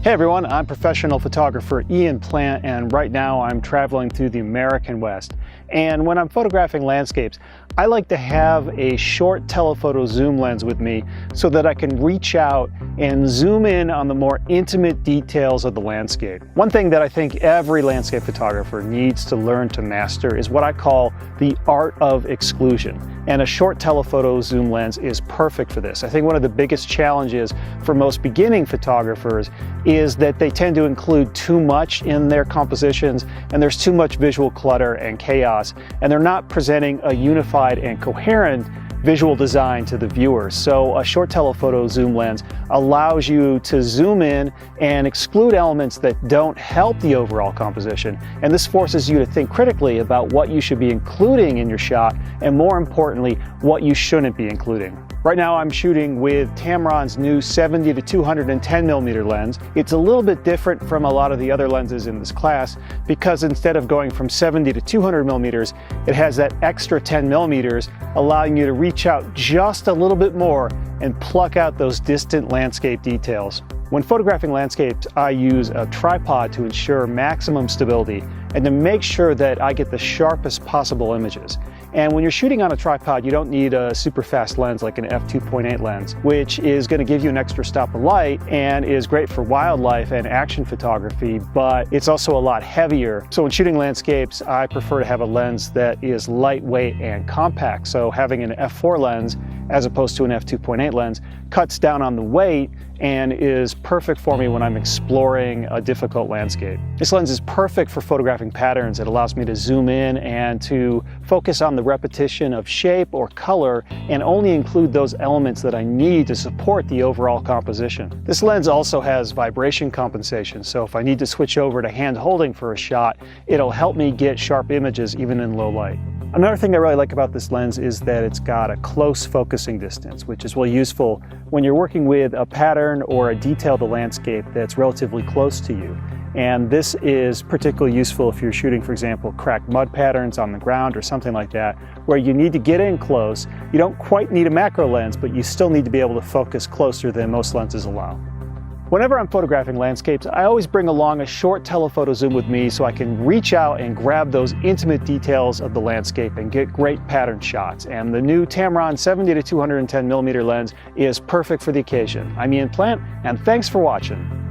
Hey everyone, I'm professional photographer Ian Plant, and right now I'm traveling through the American West. And when I'm photographing landscapes, I like to have a short telephoto zoom lens with me so that I can reach out and zoom in on the more intimate details of the landscape. One thing that I think every landscape photographer needs to learn to master is what I call the art of exclusion. And a short telephoto zoom lens is perfect for this. I think one of the biggest challenges for most beginning photographers is that they tend to include too much in their compositions, and there's too much visual clutter and chaos, and they're not presenting a unified and coherent visual design to the viewer. So a short telephoto zoom lens allows you to zoom in and exclude elements that don't help the overall composition. And this forces you to think critically about what you should be including in your shot, and more importantly, what you shouldn't be including. Right now I'm shooting with Tamron's new 70 to 210 millimeter lens. It's a little bit different from a lot of the other lenses in this class because instead of going from 70 to 200 millimeters, it has that extra 10 millimeters, allowing you to reach out just a little bit more and pluck out those distant landscape details. When photographing landscapes, I use a tripod to ensure maximum stability and to make sure that I get the sharpest possible images. And when you're shooting on a tripod, you don't need a super fast lens like an f2.8 lens, which is going to give you an extra stop of light and is great for wildlife and action photography, but it's also a lot heavier. So when shooting landscapes, I prefer to have a lens that is lightweight and compact. So having an f4 lens as opposed to an f2.8 lens cuts down on the weight and is perfect for me when I'm exploring a difficult landscape. This lens is perfect for photographing patterns. It allows me to zoom in and to focus on the repetition of shape or color and only include those elements that I need to support the overall composition. This lens also has vibration compensation, so if I need to switch over to hand holding for a shot, it'll help me get sharp images even in low light. Another thing I really like about this lens is that it's got a close focusing distance, which is really useful when you're working with a pattern or a detail of the landscape that's relatively close to you. And this is particularly useful if you're shooting, for example, cracked mud patterns on the ground or something like that, where you need to get in close. You don't quite need a macro lens, but you still need to be able to focus closer than most lenses allow. Whenever I'm photographing landscapes, I always bring along a short telephoto zoom with me so I can reach out and grab those intimate details of the landscape and get great pattern shots. And the new Tamron 70 to 210 millimeter lens is perfect for the occasion. I'm Ian Plant, and thanks for watching.